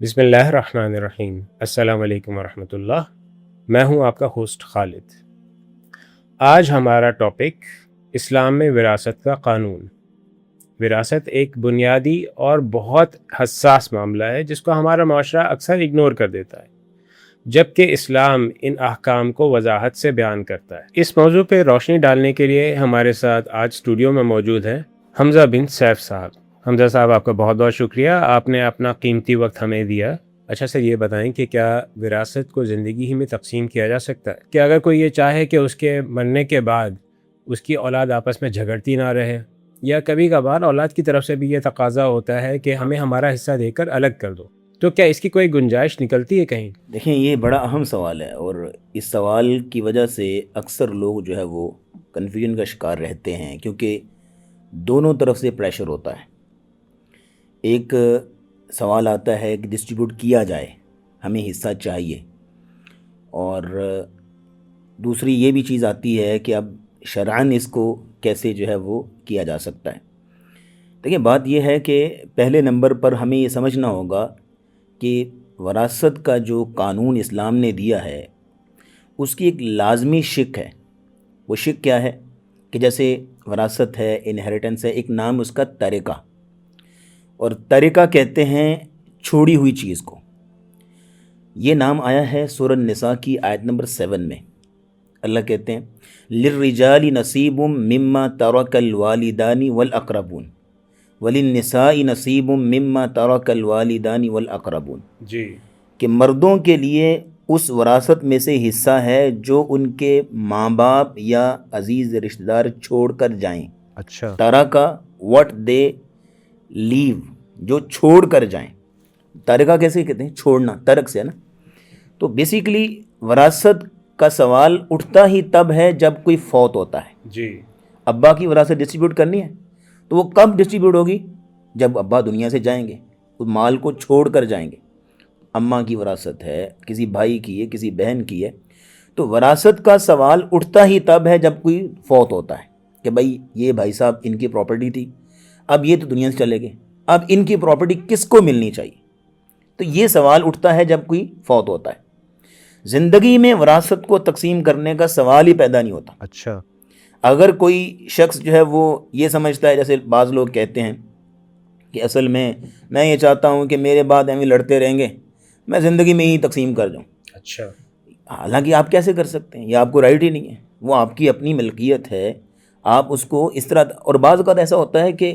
بسم اللہ الرحمن الرحیم۔ السلام علیکم ورحمۃ اللہ۔ میں ہوں آپ کا ہوسٹ خالد۔ آج ہمارا ٹاپک اسلام میں وراثت کا قانون۔ وراثت ایک بنیادی اور بہت حساس معاملہ ہے جس کو ہمارا معاشرہ اکثر اگنور کر دیتا ہے، جبکہ اسلام ان احکام کو وضاحت سے بیان کرتا ہے۔ اس موضوع پہ روشنی ڈالنے کے لیے ہمارے ساتھ آج اسٹوڈیو میں موجود ہیں حمزہ بن سیف صاحب۔ حمزہ صاحب، آپ کا بہت بہت شکریہ، آپ نے اپنا قیمتی وقت ہمیں دیا۔ اچھا سر، یہ بتائیں کہ کیا وراثت کو زندگی ہی میں تقسیم کیا جا سکتا ہے؟ کہ اگر کوئی یہ چاہے کہ اس کے مرنے کے بعد اس کی اولاد آپس میں جھگڑتی نہ رہے، یا کبھی کبھار اولاد کی طرف سے بھی یہ تقاضا ہوتا ہے کہ ہمیں ہمارا حصہ دے کر الگ کر دو، تو کیا اس کی کوئی گنجائش نکلتی ہے کہیں؟ دیکھیں، یہ بڑا اہم سوال ہے اور اس سوال کی وجہ سے اکثر لوگ جو ہے وہ کنفیوژن کا شکار رہتے ہیں، کیونکہ دونوں طرف سے پریشر ہوتا ہے۔ ایک سوال آتا ہے کہ ڈسٹریبیوٹ کیا جائے، ہمیں حصہ چاہیے، اور دوسری یہ بھی چیز آتی ہے کہ اب شرعاً اس کو کیسے جو ہے وہ کیا جا سکتا ہے۔ دیکھیں، بات یہ ہے کہ پہلے نمبر پر ہمیں یہ سمجھنا ہوگا کہ وراثت کا جو قانون اسلام نے دیا ہے اس کی ایک لازمی شق ہے۔ وہ شق کیا ہے کہ جیسے وراثت ہے، انہیریٹنس ہے، ایک نام اس کا ترکہ، اور ترکہ کہتے ہیں چھوڑی ہوئی چیز کو۔ یہ نام آیا ہے سورہ النساء کی آیت نمبر 7 میں۔ اللہ کہتے ہیں للرجال نصیب مما ترک الوالدان والاقربون وللنساء نصیب مما ترک الوالدان والاقربون، جی، کہ مردوں کے لیے اس وراثت میں سے حصہ ہے جو ان کے ماں باپ یا عزیز رشتہ دار چھوڑ کر جائیں۔ اچھا، ترکہ واٹ دے لیو، جو چھوڑ کر جائیں۔ ترکہ کیسے کہتے ہیں؟ چھوڑنا، ترک سے ہے نا۔ تو بیسیکلی وراثت کا سوال اٹھتا ہی تب ہے جب کوئی فوت ہوتا ہے۔ جی، ابا کی وراثت ڈسٹریبیوٹ کرنی ہے تو وہ کب ڈسٹریبیوٹ ہوگی؟ جب ابا دنیا سے جائیں گے، اس مال کو چھوڑ کر جائیں گے۔ اماں کی وراثت ہے، کسی بھائی کی ہے، کسی بہن کی ہے، تو وراثت کا سوال اٹھتا ہی تب ہے جب کوئی فوت ہوتا ہے کہ بھائی یہ بھائی صاحب ان کی پراپرٹی تھی، اب یہ تو دنیا سے چلے گئے، اب ان کی پراپرٹی کس کو ملنی چاہیے؟ تو یہ سوال اٹھتا ہے جب کوئی فوت ہوتا ہے۔ زندگی میں وراثت کو تقسیم کرنے کا سوال ہی پیدا نہیں ہوتا۔ اچھا، اگر کوئی شخص جو ہے وہ یہ سمجھتا ہے، جیسے بعض لوگ کہتے ہیں کہ اصل میں یہ چاہتا ہوں کہ میرے بعد ایویں لڑتے رہیں گے، میں زندگی میں ہی تقسیم کر جاؤں۔ اچھا، حالانکہ آپ کیسے کر سکتے ہیں؟ یہ آپ کو رائٹ ہی نہیں ہے، وہ آپ کی اپنی ملکیت ہے، آپ اس کو اس طرح۔ اور بعض اوقات ایسا ہوتا ہے کہ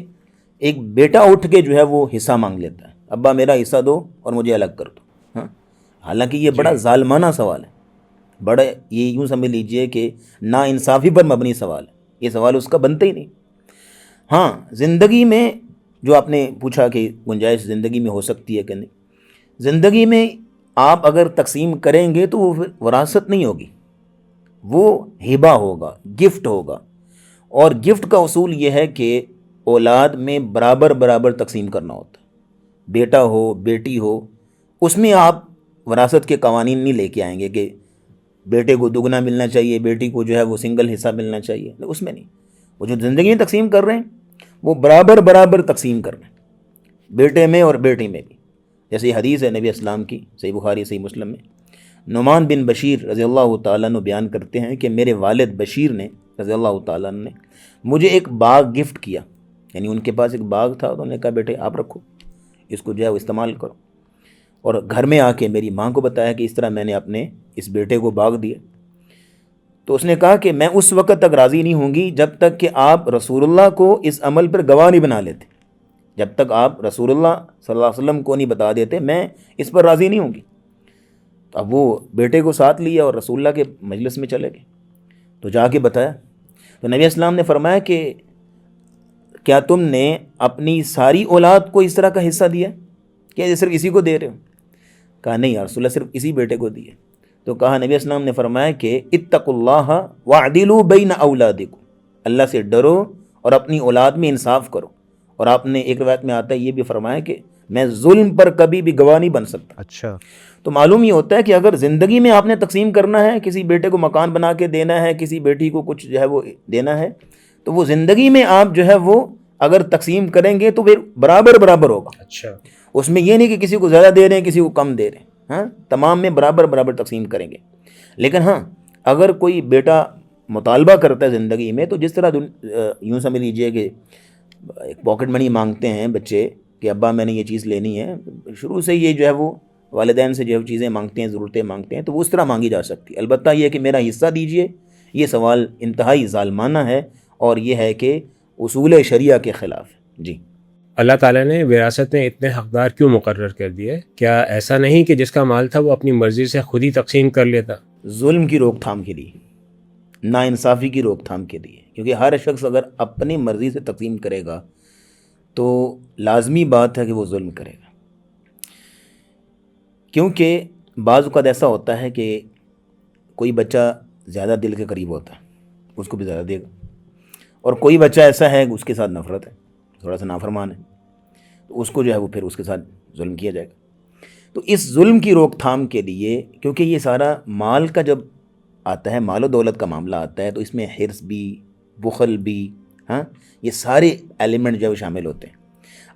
ایک بیٹا اٹھ کے جو ہے وہ حصہ مانگ لیتا ہے، ابا میرا حصہ دو اور مجھے الگ کر دو۔ ہاں، حالانکہ یہ بڑا ظالمانہ سوال ہے، بڑا یہ یوں سمجھ لیجئے کہ نا انصافی پر مبنی سوال ہے، یہ سوال اس کا بنتا ہی نہیں۔ ہاں، زندگی میں جو آپ نے پوچھا کہ گنجائش زندگی میں ہو سکتی ہے کہ نہیں، زندگی میں آپ اگر تقسیم کریں گے تو وہ وراثت نہیں ہوگی، وہ ہبہ ہوگا، گفٹ ہوگا۔ اور گفٹ کا اصول یہ ہے کہ اولاد میں برابر برابر تقسیم کرنا ہوتا ہے، بیٹا ہو بیٹی ہو، اس میں آپ وراثت کے قوانین نہیں لے کے آئیں گے کہ بیٹے کو دگنا ملنا چاہیے، بیٹی کو جو ہے وہ سنگل حصہ ملنا چاہیے، اس میں نہیں۔ وہ جو زندگی میں تقسیم کر رہے ہیں وہ برابر برابر تقسیم کر رہے ہیں، بیٹے میں اور بیٹی میں بھی۔ جیسے حدیث ہے نبی اسلام کی، صحیح بخاری صحیح مسلم میں، نعمان بن بشیر رضی اللہ تعالیٰ عنہ بیان کرتے ہیں کہ میرے والد بشیر نے رضی اللہ تعالیٰ عنہ نے مجھے ایک باغ گفٹ کیا، یعنی ان کے پاس ایک باغ تھا، تو انہوں نے کہا بیٹے آپ رکھو، اس کو جو ہے وہ استعمال کرو۔ اور گھر میں آ کے میری ماں کو بتایا کہ اس طرح میں نے اپنے اس بیٹے کو باغ دیا، تو اس نے کہا کہ میں اس وقت تک راضی نہیں ہوں گی جب تک کہ آپ رسول اللہ کو اس عمل پر گواہ نہیں بنا لیتے، جب تک آپ رسول اللہ صلی اللہ علیہ وسلم کو نہیں بتا دیتے میں اس پر راضی نہیں ہوں گی۔ تو اب وہ بیٹے کو ساتھ لیا اور رسول اللہ کے مجلس میں چلے گئے، تو جا کے بتایا، تو نبی اسلام نے فرمایا کہ کیا تم نے اپنی ساری اولاد کو اس طرح کا حصہ دیا کہ یہ صرف اسی کو دے رہے ہو؟ کہا نہیں یا رسول اللہ، صرف اسی بیٹے کو دیے۔ تو کہا نبی اسلام نے فرمایا کہ اتقوا اللہ واعدلوا بین اولادکم، اللہ سے ڈرو اور اپنی اولاد میں انصاف کرو۔ اور آپ نے ایک روایت میں آتا ہے یہ بھی فرمایا کہ میں ظلم پر کبھی بھی گواہ نہیں بن سکتا۔ اچھا، تو معلوم یہ ہوتا ہے کہ اگر زندگی میں آپ نے تقسیم کرنا ہے، کسی بیٹے کو مکان بنا کے دینا ہے، کسی بیٹی کو کچھ جو ہے وہ دینا ہے، تو وہ زندگی میں آپ جو ہے وہ اگر تقسیم کریں گے تو پھر برابر برابر ہوگا۔ اچھا، اس میں یہ نہیں کہ کسی کو زیادہ دے رہے ہیں کسی کو کم دے رہے ہیں، ہاں تمام میں برابر برابر تقسیم کریں گے. لیکن ہاں اگر کوئی بیٹا مطالبہ کرتا ہے زندگی میں، تو جس طرح یوں سمجھ لیجئے کہ ایک پاکٹ منی مانگتے ہیں بچے کہ ابا میں نے یہ چیز لینی ہے، شروع سے یہ جو ہے وہ والدین سے جو ہے چیزیں مانگتے ہیں، ضرورتیں مانگتے ہیں، تو وہ اس طرح مانگی جا سکتی ہے. البتہ یہ کہ میرا حصہ دیجئے، یہ سوال انتہائی ظالمانہ ہے اور یہ ہے کہ اصول شریعہ کے خلاف ہے. جی. اللہ تعالیٰ نے وراثت میں اتنے حقدار کیوں مقرر کر دیے؟ کیا ایسا نہیں کہ جس کا مال تھا وہ اپنی مرضی سے خود ہی تقسیم کر لیتا؟ ظلم کی روک تھام کے لیے، ناانصافی کی روک تھام کے لیے، کیونکہ ہر شخص اگر اپنی مرضی سے تقسیم کرے گا تو لازمی بات ہے کہ وہ ظلم کرے گا. کیونکہ بعض اوقات ایسا ہوتا ہے کہ کوئی بچہ زیادہ دل کے قریب ہوتا ہے، اس کو بھی زیادہ دے گا، اور کوئی بچہ ایسا ہے کہ اس کے ساتھ نفرت ہے، تھوڑا سا نافرمان ہے، تو اس کو جو ہے وہ پھر اس کے ساتھ ظلم کیا جائے گا. تو اس ظلم کی روک تھام کے لیے، کیونکہ یہ سارا مال کا جب آتا ہے، مال و دولت کا معاملہ آتا ہے، تو اس میں حرص بھی، بخل بھی، ہاں یہ سارے ایلیمنٹ جو شامل ہوتے ہیں.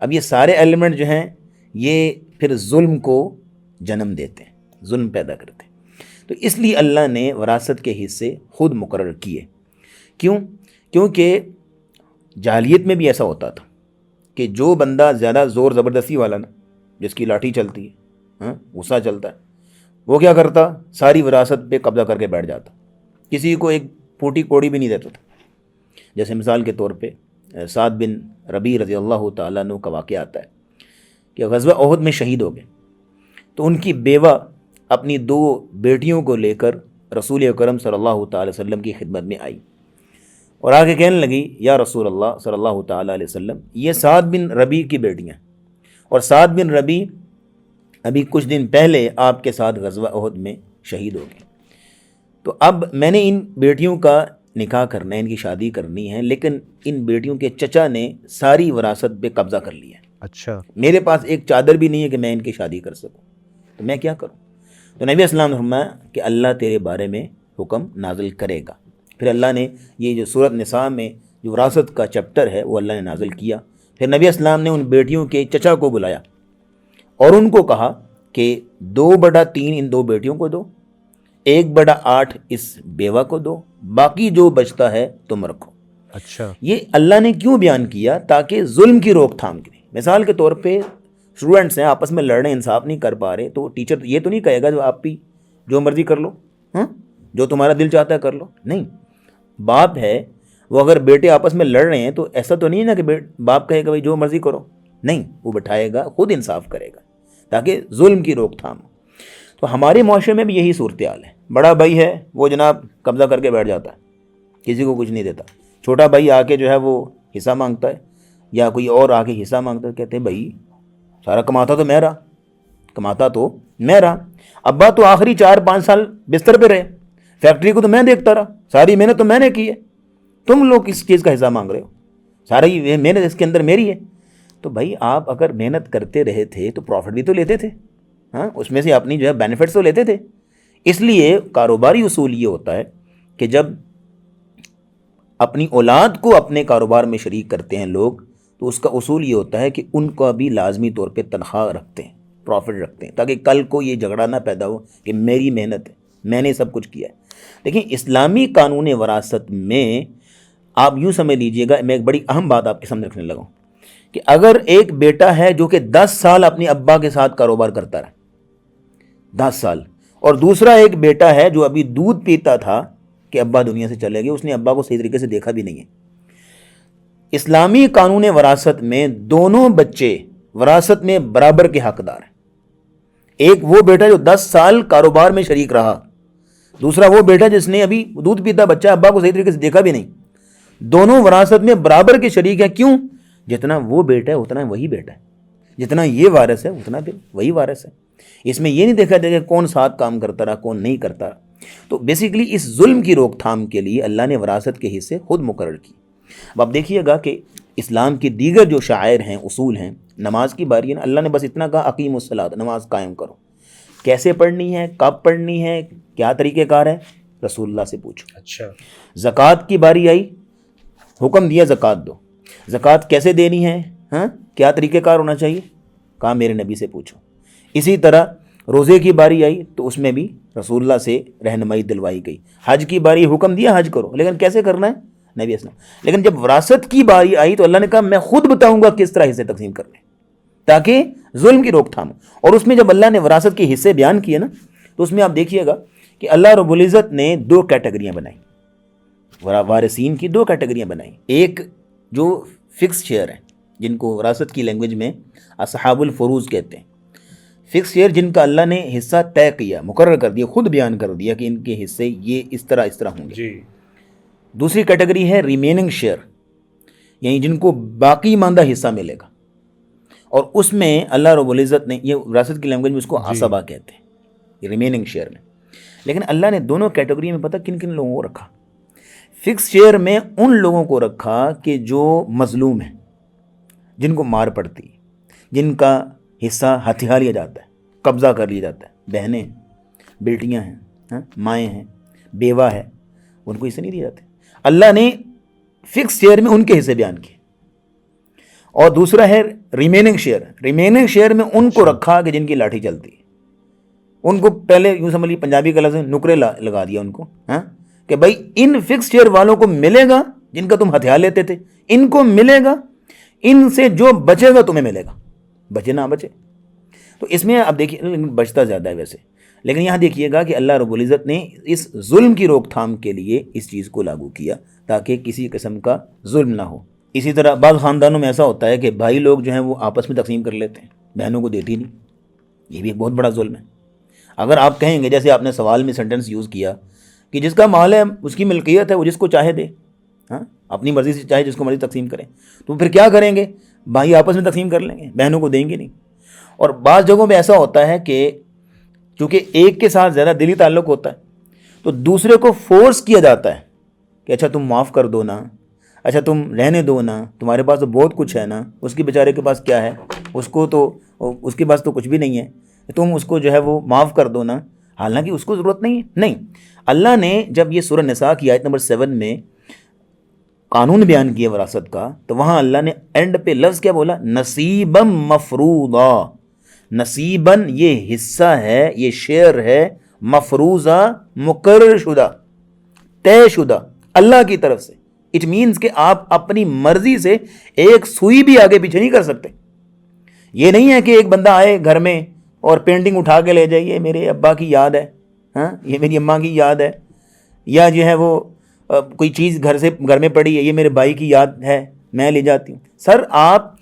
اب یہ سارے ایلیمنٹ جو ہیں یہ پھر ظلم کو جنم دیتے ہیں، ظلم پیدا کرتے ہیں. تو اس لیے اللہ نے وراثت کے حصے خود مقرر کیے. کیوں؟ کیونکہ جاہلیت میں بھی ایسا ہوتا تھا کہ جو بندہ زیادہ زور زبردستی والا نا، جس کی لاٹھی چلتی ہے، ہاں غصہ چلتا ہے، وہ کیا کرتا؟ ساری وراثت پہ قبضہ کر کے بیٹھ جاتا، کسی کو ایک پھوٹی کوڑی بھی نہیں دیتا تھا. جیسے مثال کے طور پہ سعد بن ربیع رضی اللہ تعالیٰ عنہ کا واقعہ آتا ہے کہ غزوہ احد میں شہید ہو گئے، تو ان کی بیوہ اپنی 2 بیٹیوں کو لے کر رسول اکرم صلی اللہ تعالی وسلم کی خدمت میں آئی اور آگے کہنے لگی، یا رسول اللہ صلی اللہ تعالی علیہ وسلم، یہ سعد بن ربیع کی بیٹیاں، اور سعد بن ربیع ابھی کچھ دن پہلے آپ کے ساتھ غزوہ احد میں شہید ہو گئے. تو اب میں نے ان بیٹیوں کا نکاح کرنا ہے، ان کی شادی کرنی ہے، لیکن ان بیٹیوں کے چچا نے ساری وراثت پہ قبضہ کر لیا ہے. اچھا. میرے پاس ایک چادر بھی نہیں ہے کہ میں ان کی شادی کر سکوں، تو میں کیا کروں؟ تو نبی اسلام نے فرمایا کہ اللہ تیرے بارے میں حکم نازل کرے گا. پھر اللہ نے یہ جو سورۃ نساء میں جو وراثت کا چیپٹر ہے وہ اللہ نے نازل کیا. پھر نبی اسلام نے ان بیٹیوں کے چچا کو بلایا اور ان کو کہا کہ 2/3 ان 2 بیٹیوں کو دو، 1/8 اس بیوہ کو دو، باقی جو بچتا ہے تم رکھو. اچھا. یہ اللہ نے کیوں بیان کیا؟ تاکہ ظلم کی روک تھام کی. مثال کے طور پہ اسٹوڈنٹس ہیں، آپس میں لڑ رہے ہیں، انصاف نہیں کر پا رہے، تو ٹیچر یہ تو نہیں کہے گا جو آپ بھی جو مرضی کر لو، ہاں جو تمہارا دل چاہتا ہے کر لو. نہیں، باپ ہے وہ اگر بیٹے آپس میں لڑ رہے ہیں تو ایسا تو نہیں ہے نا کہ باپ کہے گا بھائی جو مرضی کرو. نہیں، وہ بٹھائے گا، خود انصاف کرے گا تاکہ ظلم کی روک تھام. تو ہمارے معاشرے میں بھی یہی صورتحال ہے. بڑا بھائی ہے وہ جناب قبضہ کر کے بیٹھ جاتا ہے، کسی کو کچھ نہیں دیتا. چھوٹا بھائی آ کے جو ہے وہ حصہ مانگتا ہے، یا کوئی اور آ کے حصہ مانگتا ہے، کہتے ہیں بھائی سارا کماتا تو میں رہا، ابا تو آخری 4-5 سال بستر پہ رہے، فیکٹری کو تو میں دیکھتا رہا، ساری محنت تو میں نے کی ہے، تم لوگ کس چیز کا حصہ مانگ رہے ہو؟ ساری محنت اس کے اندر میری ہے. تو بھائی آپ اگر محنت کرتے رہے تھے تو پروفٹ بھی تو لیتے تھے، ہاں اس میں سے اپنی جو ہے بینیفٹس تو لیتے تھے. اس لیے کاروباری اصول یہ ہوتا ہے کہ جب اپنی اولاد کو اپنے کاروبار میں شریک کرتے ہیں لوگ، تو اس کا اصول یہ ہوتا ہے کہ ان کا بھی لازمی طور پہ تنخواہ رکھتے ہیں، پروفٹ رکھتے ہیں، تاکہ کل کو یہ جھگڑا نہ پیدا ہو کہ میری محنت ہے، میں نے سب کچھ کیا ہے. دیکھیں اسلامی قانون وراثت میں آپ یوں سمجھ لیجئے گا، میں ایک بڑی اہم بات آپ کے سامنے رکھنے لگا ہوں کہ اگر ایک بیٹا ہے جو کہ 10 سال اپنے ابا کے ساتھ کاروبار کرتا رہا، 10 سال، اور دوسرا ایک بیٹا ہے جو ابھی دودھ پیتا تھا کہ ابا دنیا سے چلے گئے، اس نے ابا کو صحیح طریقے سے دیکھا بھی نہیں ہے. اسلامی قانون وراثت میں دونوں بچے وراثت میں برابر کے حقدار ہیں. ایک وہ بیٹا جو 10 سال کاروبار میں شریک رہا، دوسرا وہ بیٹا جس نے ابھی دودھ پیتا بچہ ابا کو صحیح طریقے سے دیکھا بھی نہیں. دونوں وراثت میں برابر کے شریک ہیں. کیوں؟ جتنا وہ بیٹا ہے اتنا وہی بیٹا ہے، جتنا یہ وارث ہے اتنا پھر وہی وارث ہے. اس میں یہ نہیں دیکھا جائے کہ کون ساتھ کام کرتا رہا کون نہیں کرتا. تو بیسیکلی اس ظلم کی روک تھام کے لیے اللہ نے وراثت کے حصے خود مقرر کی. اب آپ دیکھیے گا کہ اسلام کی دیگر جو شعائر ہیں، اصول ہیں، نماز کی باری ہے نا، اللہ نے بس اتنا کہا اقیم الصلاۃ، نماز قائم کرو. کیسے پڑھنی ہے، کب پڑھنی ہے، کیا طریقہ کار ہے، رسول اللہ سے پوچھو. اچھا. زکوٰۃ کی باری آئی، حکم دیا زکوٰۃ دو. زکوٰۃ کیسے دینی ہے، ہاں کیا طریقہ کار ہونا چاہیے، کہا میرے نبی سے پوچھو. اسی طرح روزے کی باری آئی تو اس میں بھی رسول اللہ سے رہنمائی دلوائی گئی. حج کی باری حکم دیا حج کرو، لیکن کیسے کرنا ہے نبی اسلام. لیکن جب وراثت کی باری آئی تو اللہ نے کہا میں خود بتاؤں گا کس طرح حصے تقسیم کرنے، تاکہ ظلم کی روک تھام ہو. اور اس میں جب اللہ نے وراثت کے حصے بیان کیے نا تو اس میں آپ دیکھیے گا کہ اللہ رب العزت نے 2 کیٹیگریاں بنائیں. وارثین کی 2 کیٹیگریاں بنائیں. ایک جو فکس شیئر ہیں، جن کو وراثت کی لینگویج میں اصحاب الفروض کہتے ہیں. فکس شیئر جن کا اللہ نے حصہ طے کیا، مقرر کر دیا، خود بیان کر دیا کہ ان کے حصے یہ اس طرح ہوں گے. جی. دوسری کیٹیگری ہے ریمیننگ شیئر، یعنی جن کو باقی ماندہ حصہ ملے گا. اور اس میں اللہ رب العزت نے، یہ وراثت کی لینگویج میں اس کو عصبہ کہتے ہیں، ریمیننگ شیئر میں. لیکن اللہ نے دونوں کیٹیگری میں پتہ کن کن لوگوں کو رکھا. فکس شیئر میں ان لوگوں کو رکھا کہ جو مظلوم ہیں، جن کو مار پڑتی ہے، جن کا حصہ ہتھیا لیا جاتا ہے، قبضہ کر لیا جاتا ہے. بہنیں ہیں، بیٹیاں ہیں، مائیں ہیں، بیوہ ہے، ان کو حصے نہیں دیے جاتے. اللہ نے فکس شیئر میں ان کے حصے بیان کیے. اور دوسرا ہے ریمیننگ شیئر. ریمیننگ شیئر میں ان کو رکھا کہ جن کی لاٹھی چلتی ہے. ان کو پہلے یوں سمجھ لیجیے پنجابی کا لفظ نکرے لگا دیا ان کو، کہ بھائی ان فکس شیئر والوں کو ملے گا جن کا تم ہتھیار لیتے تھے، ان کو ملے گا، ان سے جو بچے گا تمہیں ملے گا، بچے نہ بچے. تو اس میں اب دیکھیے بچتا زیادہ ہے ویسے، لیکن یہاں دیکھیے گا کہ اللہ رب العزت نے اس ظلم کی روک تھام کے لیے اس چیز کو لاگو کیا تاکہ کسی قسم کا ظلم نہ ہو. اسی طرح بعض خاندانوں میں ایسا ہوتا ہے کہ بھائی لوگ جو ہیں وہ آپس میں تقسیم کر لیتے ہیں، بہنوں کو دیتی نہیں. یہ بھی ایک بہت بڑا ظلم ہے. اگر آپ کہیں گے جیسے آپ نے سوال میں سینٹنس یوز کیا کہ جس کا مال ہے اس کی ملکیت ہے، وہ جس کو چاہے دے، اپنی مرضی سے چاہے جس کو مرضی تقسیم کریں، تو پھر کیا کریں گے؟ بھائی آپس میں تقسیم کر لیں گے، بہنوں کو دیں گے نہیں. اور بعض جگہوں پہ ایسا ہوتا ہے کہ چونکہ ایک کے ساتھ زیادہ دلی تعلق ہوتا ہے تو دوسرے کو فورس کیا جاتا ہے کہ اچھا تم معاف کر دو نا، اچھا تم رہنے دو نا، تمہارے پاس تو بہت کچھ ہے نا، اس کے بیچارے کے پاس کیا ہے، اس کے پاس تو کچھ بھی نہیں ہے، تم اس کو جو ہے وہ معاف کر دو نا، حالانکہ اس کو ضرورت نہیں ہے. نہیں، اللہ نے جب یہ سورہ نساء کی آیت نمبر 7 میں قانون بیان کیا وراثت کا، تو وہاں اللہ نے اینڈ پہ لفظ کیا بولا؟ نصیبا مفروضا. نصیباً یہ حصہ ہے، یہ شیئر ہے، مفروضہ مقرر شدہ، طے شدہ اللہ کی طرف سے. اٹ مینز کہ آپ اپنی مرضی سے ایک سوئی بھی آگے پیچھے نہیں کر سکتے. یہ نہیں ہے کہ ایک بندہ آئے گھر میں اور پینٹنگ اٹھا کے لے جائے، یہ میرے ابا کی یاد ہے، یہ میری اماں کی یاد ہے، یا جو ہے وہ کوئی چیز گھر میں پڑی ہے، یہ میرے بھائی کی یاد ہے، میں لے جاتی ہوں. سر آپ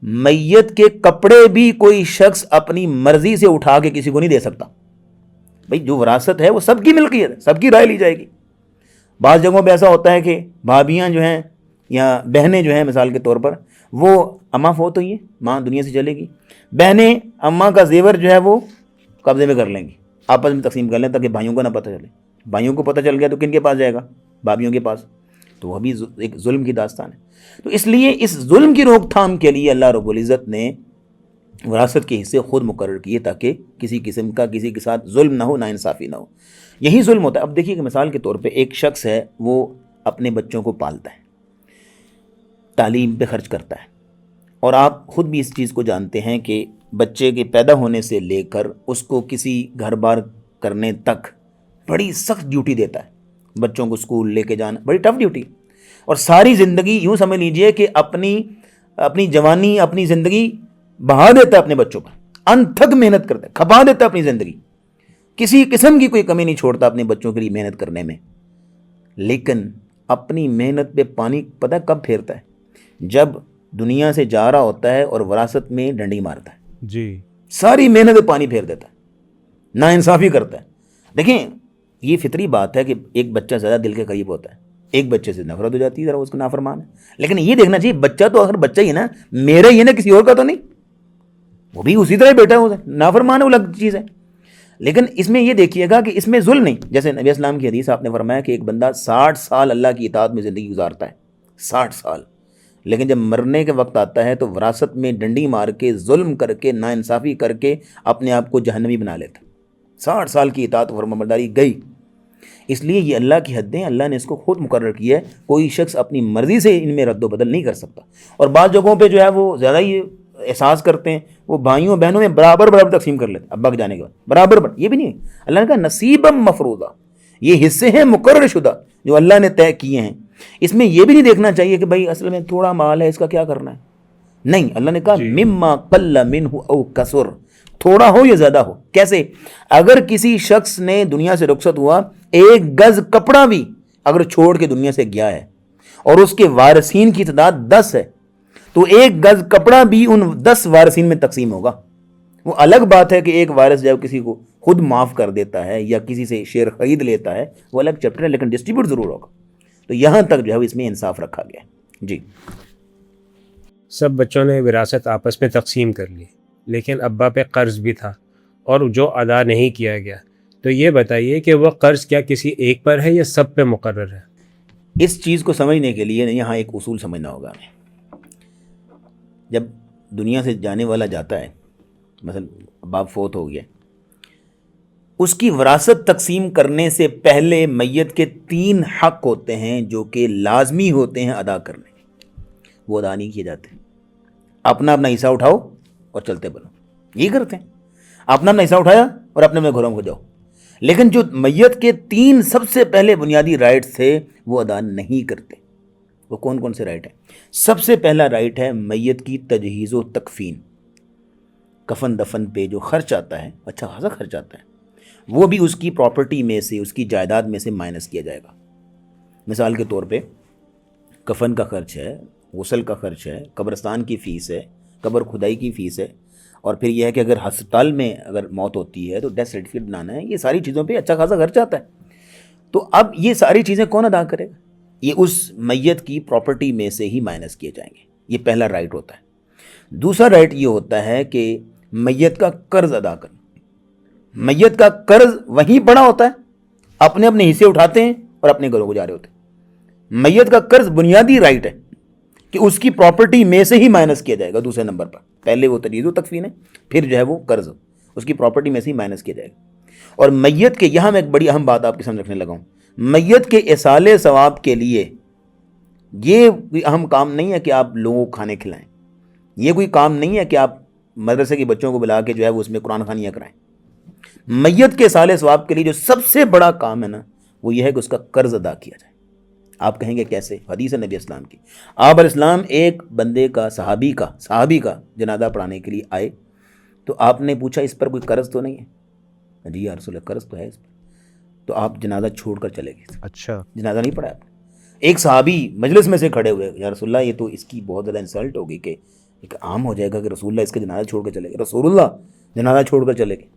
میت کے کپڑے بھی کوئی شخص اپنی مرضی سے اٹھا کے کسی کو نہیں دے سکتا. بھائی جو وراثت ہے وہ سب کی ملکیت ہے، سب کی رائے لی جائے گی. بعض جگہوں پہ ایسا ہوتا ہے کہ بھابیاں جو ہیں یا بہنیں جو ہیں، مثال کے طور پر وہ اماں فوت ہوئی ہیں، ماں دنیا سے چلے گی، بہنیں اماں کا زیور جو ہے وہ قبضے میں کر لیں گی، آپس میں تقسیم کر لیں تاکہ بھائیوں کو نہ پتہ چلے. بھائیوں کو پتہ چل گیا تو کن کے پاس جائے گا؟ بھابھیوں کے پاس. تو وہ بھی ایک ظلم کی داستان ہے. تو اس لیے اس ظلم کی روک تھام کے لیے اللہ رب العزت نے وراثت کے حصے خود مقرر کیے تاکہ کسی قسم کا کسی کے ساتھ ظلم نہ ہو، ناانصافی نہ ہو. یہی ظلم ہوتا ہے. اب دیکھیے کہ مثال کے طور پہ ایک شخص ہے، وہ اپنے بچوں کو پالتا ہے، تعلیم پہ خرچ کرتا ہے، اور آپ خود بھی اس چیز کو جانتے ہیں کہ بچے کے پیدا ہونے سے لے کر اس کو کسی گھر بار کرنے تک بڑی سخت ڈیوٹی دیتا ہے. بچوں کو اسکول لے کے جانا بڑی ٹف ڈیوٹی، اور ساری زندگی یوں سمجھ لیجئے کہ اپنی جوانی، اپنی زندگی بہا دیتا ہے اپنے بچوں پر، انتھک محنت کرتا ہے، کھپا دیتا ہے اپنی زندگی، کسی قسم کی کوئی کمی نہیں چھوڑتا اپنے بچوں کے لیے محنت کرنے میں. لیکن اپنی محنت پہ پانی پتہ کب پھیرتا ہے؟ جب دنیا سے جا رہا ہوتا ہے اور وراثت میں ڈنڈی مارتا ہے. جی، ساری محنت پہ پانی پھیر دیتا ہے، ناانصافی کرتا ہے. دیکھیں یہ فطری بات ہے کہ ایک بچہ زیادہ دل کے قریب ہوتا ہے، ایک بچے سے نفرت ہو جاتی ہے، ذرا اس کو نافرمان ہے. لیکن یہ دیکھنا چاہیے بچہ تو آخر بچہ ہی ہے نا، میرا ہی ہے نا، کسی اور کا تو نہیں، وہ بھی اسی طرح بیٹا ہے، نافرمان ہے وہ الگ چیز ہے. لیکن اس میں یہ دیکھیے گا کہ اس میں ظلم نہیں. جیسے نبی اسلام کی حدیث آپ نے فرمایا کہ ایک بندہ 60 سال اللہ کی اطاعت میں زندگی گزارتا ہے، 60 سال، لیکن جب مرنے کے وقت آتا ہے تو وراثت میں ڈنڈی مار کے، ظلم کر کے، ناانصافی کر کے اپنے آپ کو جہنمی بنا لیتا. 60 سال کی اطاعت و فرمانبرداری گئی. اس لیے یہ اللہ کی حدیں، اللہ نے اس کو خود مقرر کیا ہے، کوئی شخص اپنی مرضی سے ان میں رد و بدل نہیں کر سکتا. اور بعض جگہوں پہ جو ہے وہ زیادہ ہی احساس کرتے ہیں وہ بھائیوں بہنوں میں برابر برابر تقسیم کر لیتے ہیں ابا کے جانے کے بعد برابر یہ بھی نہیں. اللہ نے کہا نصیبم مفروضہ، یہ حصے ہیں مقرر شدہ جو اللہ نے طے کیے ہیں. اس میں یہ بھی نہیں دیکھنا چاہیے کہ بھائی اصل میں تھوڑا مال ہے اس کا کیا کرنا ہے. نہیں، اللہ نے کہا مما قل منہ او کثر، تھوڑا ہو یا زیادہ ہو. کیسے؟ اگر کسی شخص نے دنیا سے رخصت ہوا، ایک گز کپڑا بھی اگر چھوڑ کے دنیا سے گیا ہے اور اس کے وارثین کی تعداد 10 ہے، تو ایک گز کپڑا بھی ان 10 وارثین میں تقسیم ہوگا. وہ الگ بات ہے کہ ایک وارث جب کسی کو خود معاف کر دیتا ہے یا کسی سے شیئر خرید لیتا ہے، وہ الگ چیپٹر ہے، لیکن ڈسٹریبیوٹ ضرور ہوگا. تو یہاں تک جو ہے اس میں انصاف رکھا گیا ہے. جی، سب بچوں نے وراثت آپس میں تقسیم کر لی، لیکن ابا پہ قرض بھی تھا اور جو ادا نہیں کیا گیا. تو یہ بتائیے کہ وہ قرض کیا کسی ایک پر ہے یا سب پہ مقرر ہے؟ اس چیز کو سمجھنے کے لیے یہاں ایک اصول سمجھنا ہوگا ہمیں. جب دنیا سے جانے والا جاتا ہے، مثلا باپ فوت ہو گیا، اس کی وراثت تقسیم کرنے سے پہلے میت کے 3 حق ہوتے ہیں جو کہ لازمی ہوتے ہیں ادا کرنے. وہ ادا نہیں کیے جاتے. اپنا اپنا حصہ اٹھاؤ اور چلتے بنو، یہ کرتے ہیں. اپنا اپنا حصہ اٹھایا اور اپنے اپنے گھروں کو جاؤ. لیکن جو میت کے 3 سب سے پہلے بنیادی رائٹس تھے وہ ادا نہیں کرتے. وہ کون کون سے رائٹ ہیں؟ سب سے پہلا رائٹ ہے میت کی تجہیز و تکفین. کفن دفن پہ جو خرچ آتا ہے، اچھا خاصا خرچ آتا ہے، وہ بھی اس کی پراپرٹی میں سے، اس کی جائیداد میں سے مائنس کیا جائے گا. مثال کے طور پہ کفن کا خرچ ہے، غسل کا خرچ ہے، قبرستان کی فیس ہے، قبر کھدائی کی فیس ہے، اور پھر یہ ہے کہ اگر ہسپتال میں اگر موت ہوتی ہے تو ڈیتھ سرٹیفکیٹ بنانا ہے. یہ ساری چیزوں پہ اچھا خاصا خرچ آتا ہے. تو اب یہ ساری چیزیں کون ادا کرے گا؟ یہ اس میت کی پراپرٹی میں سے ہی مائنس کیے جائیں گے. یہ پہلا رائٹ ہوتا ہے. دوسرا رائٹ یہ ہوتا ہے کہ میت کا قرض ادا کرنا. میت کا قرض وہیں پڑا ہوتا ہے، اپنے اپنے حصے اٹھاتے ہیں اور اپنے گھروں کو جا رہے ہوتے ہیں. میت کا قرض بنیادی رائٹ ہے کہ اس کی پراپرٹی میں سے ہی مائنس کیا جائے گا. دوسرے نمبر پر پہلے وہ تجہیز و تکفین ہے، پھر جو ہے وہ قرض اس کی پراپرٹی میں سے ہی مائنس کیا جائے گا. اور میت کے، یہاں میں ایک بڑی اہم بات آپ کے سامنے رکھنے لگا ہوں، میت کے ایصال ثواب کے لیے یہ کوئی اہم کام نہیں ہے کہ آپ لوگوں کو کھانے کھلائیں. یہ کوئی کام نہیں ہے کہ آپ مدرسے کے بچوں کو بلا کے جو ہے وہ اس میں قرآن خوانیاں کرائیں. میت کے ایصال ثواب کے لیے جو سب سے بڑا کام ہے نا، وہ یہ ہے کہ اس کا قرض ادا کیا جائے. آپ کہیں گے کیسے؟ حدیث نبی اسلام کی. آپ علیہ السلام ایک بندے کا، صحابی کا جنازہ پڑھانے کے لیے آئے تو آپ نے پوچھا اس پر کوئی قرض تو نہیں ہے؟ جی یا رسول اللہ قرض تو ہے اس پر. تو آپ جنازہ چھوڑ کر چلے گئے. اچھا، جنازہ نہیں پڑھا آپ نے. ایک صحابی مجلس میں سے کھڑے ہوئے، یا رسول اللہ یہ تو اس کی بہت زیادہ انسلٹ ہوگی کہ ایک عام ہو جائے گا کہ رسول اللہ اس کا جنازہ چھوڑ کر چلے گئے. رسول اللہ جنازہ چھوڑ کر چلے گئے.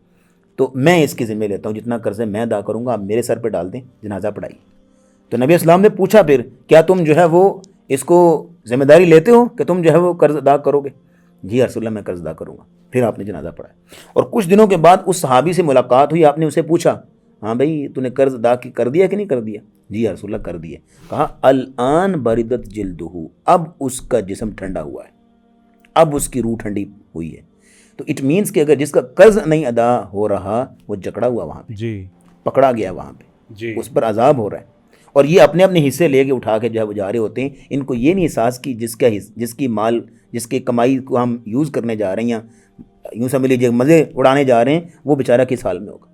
تو میں اس کے ذمہ لیتا ہوں، جتنا قرض ہے میں ادا کروں گا، آپ میرے سر پہ ڈال دیں، جنازہ پڑھائی. تو نبی اسلام نے پوچھا پھر کیا تم جو ہے وہ اس کو ذمہ داری لیتے ہو کہ تم جو ہے وہ قرض ادا کرو گے؟ جی یا رسول اللہ میں قرض ادا کروں گا. پھر آپ نے جنازہ پڑھایا. اور کچھ دنوں کے بعد اس صحابی سے ملاقات ہوئی. آپ نے اسے پوچھا ہاں بھائی تو نے قرض ادا کر دیا کہ نہیں کر دیا؟ جی یا رسول اللہ کر دیا. کہا الآن بردت جلدہ، اب اس کا جسم ٹھنڈا ہوا ہے، اب اس کی روح ٹھنڈی ہوئی ہے. تو اٹ مینس کہ اگر جس کا قرض نہیں ادا ہو رہا وہ جکڑا ہوا وہاں پہ، جی پکڑا گیا وہاں پہ، جی، اس پر عذاب ہو رہا ہے. اور یہ اپنے اپنے حصے لے کے اٹھا کے جو ہے وہ جا رہے ہوتے ہیں. ان کو یہ نہیں احساس کی جس کی مال، جس کی کمائی کو ہم یوز کرنے جا رہے ہیں، یوں سمجھ لیجیے مزے اڑانے جا رہے ہیں، وہ بیچارہ کس حال میں ہوگا.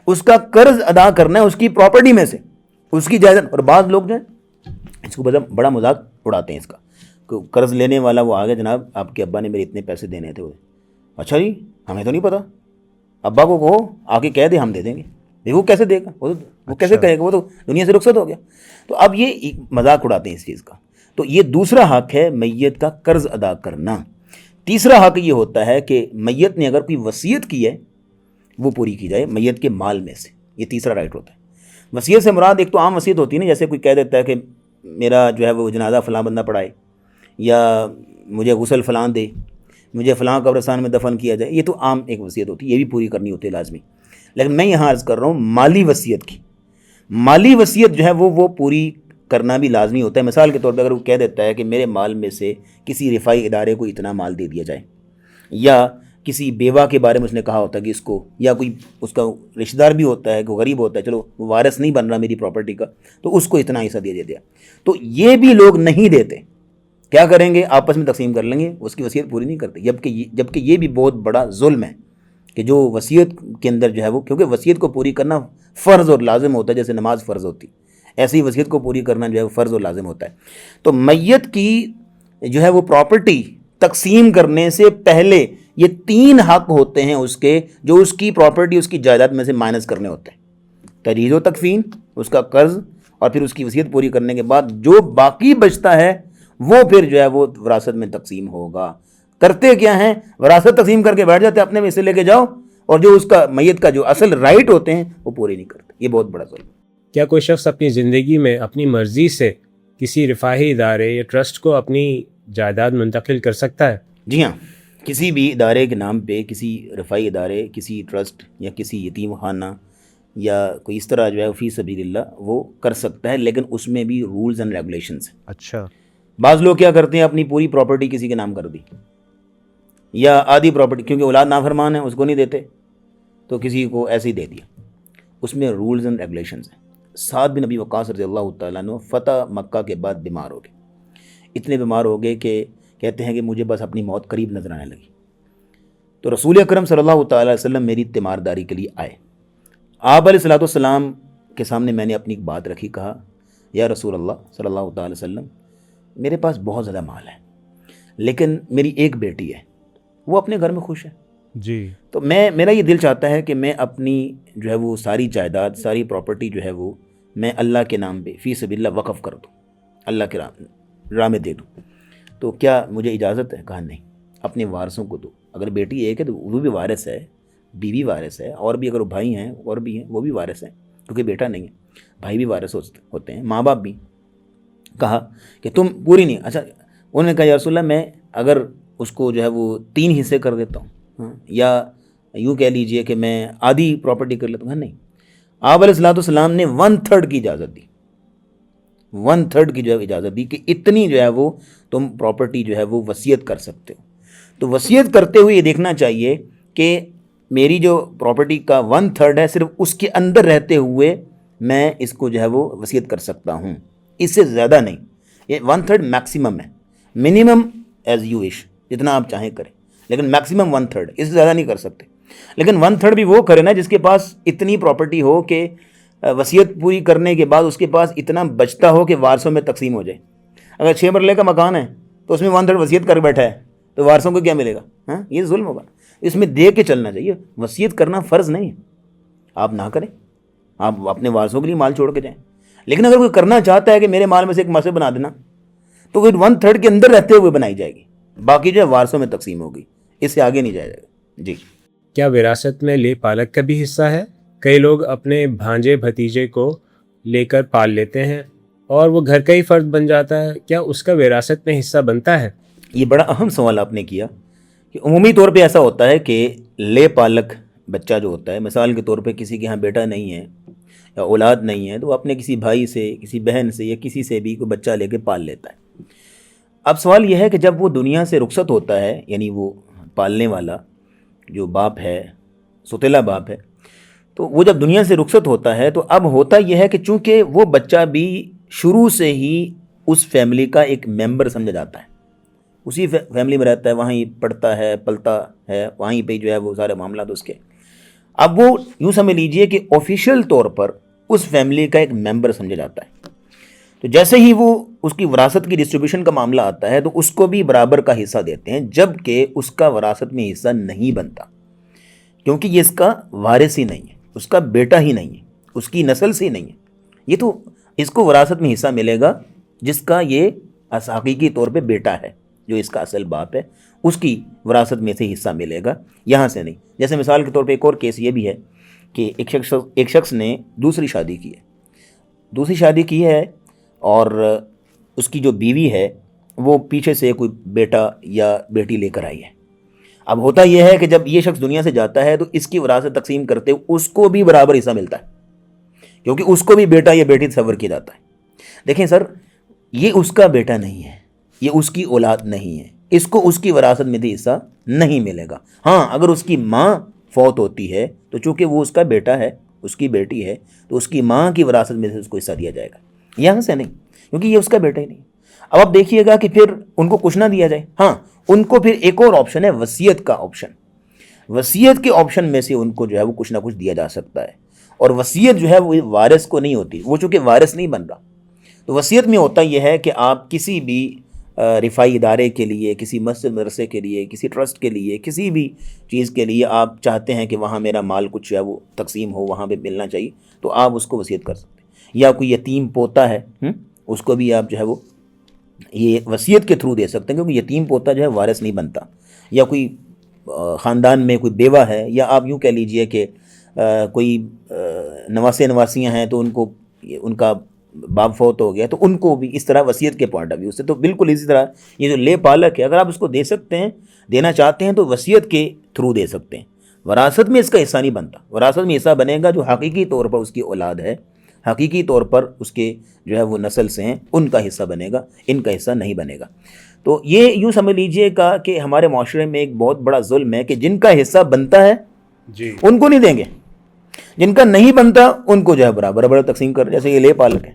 اس کا قرض ادا کرنا ہے اس کی پراپرٹی میں سے، اس کی جائیداد. اور بعض لوگ جو ہیں اس کو بڑا مذاق اڑاتے ہیں اس کا. قرض لینے والا وہ آگے، جناب آپ کے ابا نے میرے اتنے پیسے دینے تھے. اچھا جی ہمیں تو نہیں پتا. ابا کو کہو آ کے کہہ دے ہم دے دیں گے. وہ کیسے دے گا؟ وہ کیسے کہے گا؟ وہ تو دنیا سے رخصت ہو گیا. تو اب یہ مذاق اڑاتے ہیں اس چیز کا. تو یہ دوسرا حق ہے میت کا قرض ادا کرنا. تیسرا حق یہ ہوتا ہے کہ میت نے اگر کوئی وصیت کی ہے وہ پوری کی جائے میت کے مال میں سے. یہ تیسرا رائٹ ہوتا ہے. وصیت سے مراد ایک تو عام وصیت ہوتی ہے نا، جیسے کوئی کہہ دیتا ہے کہ میرا جو ہے وہ جنازہ فلاں بندہ پڑھائے، یا مجھے غسل فلاں دے، مجھے فلاں قبرستان میں دفن کیا جائے. یہ تو عام ایک وصیت ہوتی ہے، یہ بھی پوری کرنی ہوتی ہے لازمی. لیکن میں یہاں عرض کر رہا ہوں مالی وصیت کی. مالی وصیت جو ہے وہ پوری کرنا بھی لازمی ہوتا ہے. مثال کے طور پہ اگر وہ کہہ دیتا ہے کہ میرے مال میں سے کسی رفاعی ادارے کو اتنا مال دے دیا جائے، یا کسی بیوہ کے بارے میں اس نے کہا ہوتا ہے کہ اس کو، یا کوئی اس کا رشتہ دار بھی ہوتا ہے کہ غریب ہوتا ہے، چلو وہ وارث نہیں بن رہا میری پراپرٹی کا، تو اس کو اتنا حصہ دے دیا. تو یہ بھی لوگ نہیں دیتے. کیا کریں گے؟ آپس میں تقسیم کر لیں گے، اس کی وصیت پوری نہیں کرتے، جبکہ یہ بھی بہت بڑا ظلم ہے کہ جو وصیت کے اندر جو ہے وہ، کیونکہ وصیت کو پوری کرنا فرض اور لازم ہوتا ہے، جیسے نماز فرض ہوتی، ایسے ہی وصیت کو پوری کرنا جو ہے وہ فرض اور لازم ہوتا ہے۔ تو میت کی جو ہے وہ پراپرٹی تقسیم کرنے سے پہلے یہ 3 حق ہوتے ہیں اس کے، جو اس کی پراپرٹی، اس کی جائیداد میں سے مائنس کرنے ہوتے ہیں: تجہیز و تکفین، اس کا قرض، اور پھر اس کی وصیت پوری کرنے کے بعد جو باقی بچتا ہے وہ پھر جو ہے وہ وراثت میں تقسیم ہوگا۔ کرتے کیا ہیں؟ وراثت تقسیم کر کے بیٹھ جاتے ہیں، اپنے میں سے لے کے جاؤ، اور جو اس کا میت کا جو اصل رائٹ ہوتے ہیں وہ پورے نہیں کرتے۔ یہ بہت بڑا ظلم ہے۔ کیا کوئی شخص اپنی زندگی میں اپنی مرضی سے کسی رفاہی ادارے یا ٹرسٹ کو اپنی جائیداد منتقل کر سکتا ہے؟ جی ہاں، کسی بھی ادارے کے نام پہ، کسی رفاہی ادارے، کسی ٹرسٹ یا کسی یتیم خانہ یا کوئی اس طرح جو ہے فی سبیل اللہ وہ کر سکتا ہے، لیکن اس میں بھی رولز اینڈ ریگولیشنز ہیں۔ اچھا۔ بعض لوگ کیا کرتے ہیں، اپنی پوری پراپرٹی کسی کے نام کر دی، یا آدھی پراپرٹی، کیونکہ اولاد نافرمان ہے اس کو نہیں دیتے تو کسی کو ایسے ہی دے دیا۔ اس میں رولز اینڈ ریگولیشنز ہیں۔ سعد بن ابی وقاص رضی اللہ تعالیٰ عنہ فتح مکہ کے بعد بیمار ہو گئے، اتنے بیمار ہو گئے کہ کہتے ہیں کہ مجھے بس اپنی موت قریب نظر آنے لگی، تو رسول اکرم صلی اللہ تعالیٰ علیہ وسلم میری تیمارداری کے لیے آئے۔ آپ علیہ الصلوۃ والسلام کے سامنے میں نے اپنی ایک بات رکھی، کہا یا رسول اللہ صلی اللہ تعالیٰ علیہ وسلم، میرے پاس بہت زیادہ مال ہے، لیکن میری ایک بیٹی ہے، وہ اپنے گھر میں خوش ہے، جی، تو میرا یہ دل چاہتا ہے کہ میں اپنی جو ہے وہ ساری جائیداد، ساری پراپرٹی جو ہے وہ میں اللہ کے نام پہ فی سبیل اللہ وقف کر دوں، اللہ کے راہ میں دے دوں، تو کیا مجھے اجازت ہے؟ کہا نہیں، اپنے وارثوں کو دو۔ اگر بیٹی ایک ہے تو وہ بھی وارث ہے، بیوی وارث ہے، اور بھی اگر بھائی ہیں اور بھی ہیں وہ بھی وارث ہیں، کیونکہ بیٹا نہیں ہے، بھائی بھی وارث ہوتے ہیں، ماں باپ بھی۔ کہا کہ تم پوری نہیں، اچھا انہوں نے کہا یا رسول اللہ میں اگر اس کو جو ہے وہ 3 حصے کر دیتا ہوں، یا یوں کہہ لیجئے کہ میں آدھی پراپرٹی کر لیتا ہوں۔ نہیں، آپ علیہ الصلوۃ والسلام نے 1/3 کی اجازت دی، 1/3 کی جو ہے اجازت دی کہ اتنی جو ہے وہ تم پراپرٹی جو ہے وہ وصیت کر سکتے ہو۔ تو وصیت کرتے ہوئے یہ دیکھنا چاہیے کہ میری جو پراپرٹی کا 1/3 ہے، صرف اس کے اندر رہتے ہوئے میں اس کو جو ہے وہ وصیت کر سکتا ہوں، اس سے زیادہ نہیں۔ یہ 1/3 میکسیمم ہے، منیمم ایز یو وش، جتنا آپ چاہیں کریں، لیکن میکسیمم 1/3، اس سے زیادہ نہیں کر سکتے۔ لیکن 1/3 بھی وہ کرے نا جس کے پاس اتنی پراپرٹی ہو کہ وصیت پوری کرنے کے بعد اس کے پاس اتنا بچتا ہو کہ وارثوں میں تقسیم ہو جائے۔ اگر 6 مرلے کا مکان ہے تو اس میں 1/3 وصیت کر بیٹھا ہے تو وارثوں کو کیا ملے گا؟ ہاں، یہ ظلم ہوگا۔ اس میں دیکھ کے چلنا چاہیے، وصیت کرنا فرض نہیں ہے، آپ نہ کریں، آپ اپنے وارثوں کے لیے مال چھوڑ کے جائیں۔ لیکن اگر کوئی کرنا چاہتا ہے کہ میرے مال میں سے ایک مسجد بنا دینا، تو پھر 1/3 کے اندر رہتے ہوئے بنائی جائے گی، باقی جو ہے وارثوں میں تقسیم ہوگی، اس سے آگے نہیں جایا جائے گا۔ جی، کیا وراثت میں لے پالک کا بھی حصہ ہے؟ کئی لوگ اپنے بھانجے بھتیجے کو لے کر پال لیتے ہیں اور وہ گھر کا ہی فرد بن جاتا ہے، کیا اس کا وراثت میں حصہ بنتا ہے؟ یہ بڑا اہم سوال آپ نے کیا کہ عمومی طور پہ ایسا ہوتا ہے کہ لے پالک بچہ جو ہوتا ہے، مثال کے طور پہ کسی کے ہاں بیٹا نہیں ہے یا اولاد نہیں ہے، تو وہ اپنے کسی بھائی سے، کسی بہن سے یا کسی سے بھی کوئی بچہ لے کے پال لیتا ہے۔ اب سوال یہ ہے کہ جب وہ دنیا سے رخصت ہوتا ہے، یعنی وہ پالنے والا جو باپ ہے، سوتیلا باپ ہے، تو وہ جب دنیا سے رخصت ہوتا ہے تو اب ہوتا یہ ہے کہ چونکہ وہ بچہ بھی شروع سے ہی اس فیملی کا ایک ممبر سمجھا جاتا ہے، اسی فیملی میں رہتا ہے، وہیں پڑھتا ہے، پلتا ہے، وہیں پہ جو ہے وہ سارے معاملات اس کے۔ اب وہ یوں سمجھ لیجئے کہ آفیشیل طور پر اس فیملی کا ایک ممبر سمجھا جاتا ہے، تو جیسے ہی وہ اس کی وراثت کی ڈسٹریبیوشن کا معاملہ آتا ہے تو اس کو بھی برابر کا حصہ دیتے ہیں، جبکہ اس کا وراثت میں حصہ نہیں بنتا، کیونکہ یہ اس کا وارث ہی نہیں ہے، اس کا بیٹا ہی نہیں ہے، اس کی نسل سے ہی نہیں ہے۔ یہ تو اس کو وراثت میں حصہ ملے گا جس کا یہ حقیقی طور پہ بیٹا ہے، جو اس کا اصل باپ ہے، اس کی وراثت میں سے حصہ ملے گا، یہاں سے نہیں۔ جیسے مثال کے طور پہ ایک اور کیس یہ بھی ہے کہ ایک شخص نے دوسری شادی کی ہے اور اس کی جو بیوی ہے وہ پیچھے سے کوئی بیٹا یا بیٹی لے کر آئی ہے۔ اب ہوتا یہ ہے کہ جب یہ شخص دنیا سے جاتا ہے تو اس کی وراثت تقسیم کرتے ہوئے اس کو بھی برابر حصہ ملتا ہے، کیونکہ اس کو بھی بیٹا یا بیٹی تصور کیا جاتا ہے۔ دیکھیں سر، یہ اس کا بیٹا نہیں ہے، یہ اس کی اولاد نہیں ہے، اس کو اس کی وراثت میں بھی حصہ نہیں ملے گا۔ ہاں، اگر اس کی ماں فوت ہوتی ہے تو چونکہ وہ اس کا بیٹا ہے، اس کی بیٹی ہے، تو اس کی ماں کی وراثت میں سے اس کو حصہ دیا جائے گا، یہاں سے نہیں، کیونکہ یہ اس کا بیٹا ہی نہیں۔ اب آپ دیکھیے گا کہ پھر ان کو کچھ نہ دیا جائے. ہاں ان کو پھر ایک اور آپشن ہے وصیت کا آپشن. وصیت کے آپشن میں سے ان کو جو ہے وہ کچھ نہ کچھ دیا جا سکتا ہے. اور وصیت جو ہے وہ وارث کو نہیں ہوتی, وہ چونکہ وارث نہیں بن رہا. تو وصیت میں ہوتا یہ ہے کہ آپ کسی بھی رفاعی ادارے کے لیے, کسی مسجد مدرسے کے لیے, کسی ٹرسٹ کے لیے, کسی بھی چیز کے لیے آپ چاہتے ہیں کہ وہاں میرا مال کچھ جو ہے وہ تقسیم ہو, وہاں پہ ملنا چاہیے, تو آپ اس کو وصیت کر سکتے ہیں. یا کوئی یتیم پوتا ہے اس کو بھی آپ جو ہے وہ یہ وصیت کے تھرو دے سکتے ہیں, کیونکہ یتیم پوتا جو ہے وارث نہیں بنتا. یا کوئی خاندان میں کوئی بیوہ ہے, یا آپ یوں کہہ لیجئے کہ کوئی نواسے نواسیاں ہیں تو ان کو ان کا باپ فوت ہو گیا, تو ان کو بھی اس طرح وصیت کے پوائنٹ آف ویو سے. تو بالکل اسی طرح یہ جو لے پالک ہے, اگر آپ اس کو دے سکتے ہیں, دینا چاہتے ہیں, تو وصیت کے تھرو دے سکتے ہیں. وراثت میں اس کا حصہ نہیں بنتا. وراثت میں حصہ بنے گا جو حقیقی طور پر اس کی اولاد ہے, حقیقی طور پر اس کے جو ہے وہ نسل سے ہیں, ان کا حصہ بنے گا, ان کا حصہ نہیں بنے گا. تو یہ یوں سمجھ لیجئے گا کہ ہمارے معاشرے میں ایک بہت بڑا ظلم ہے کہ جن کا حصہ بنتا ہے جی ان کو نہیں دیں گے, جن کا نہیں بنتا ان کو جو ہے برابر برابر تقسیم کر, جیسے یہ لے پالک ہے.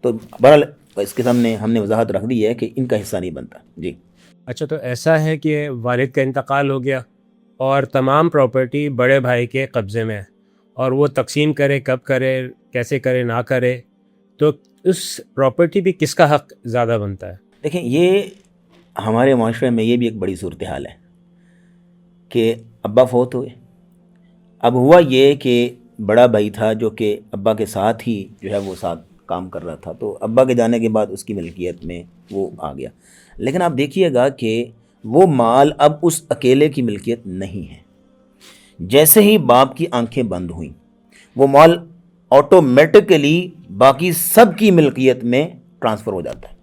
تو بہرحال اس کے سامنے ہم نے وضاحت رکھ دی ہے کہ ان کا حصہ نہیں بنتا. جی اچھا, تو ایسا ہے کہ والد کا انتقال ہو گیا اور تمام پراپرٹی بڑے بھائی کے قبضے میں ہے, اور وہ تقسیم کرے, کب کرے, کیسے کرے, نہ کرے, تو اس پراپرٹی بھی کس کا حق زیادہ بنتا ہے؟ دیکھیں, یہ ہمارے معاشرے میں یہ بھی ایک بڑی صورتحال ہے کہ ابا فوت ہوئے. اب ہوا یہ کہ بڑا بھائی تھا جو کہ ابا کے ساتھ ہی جو ہے وہ ساتھ کام کر رہا تھا, تو ابا کے جانے کے بعد اس کی ملکیت میں وہ آ گیا. لیکن آپ دیکھیے گا کہ وہ مال اب اس اکیلے کی ملکیت نہیں ہے. جیسے ہی باپ کی آنکھیں بند ہوئیں, وہ مال آٹومیٹکلی باقی سب کی ملکیت میں ٹرانسفر ہو جاتا ہے,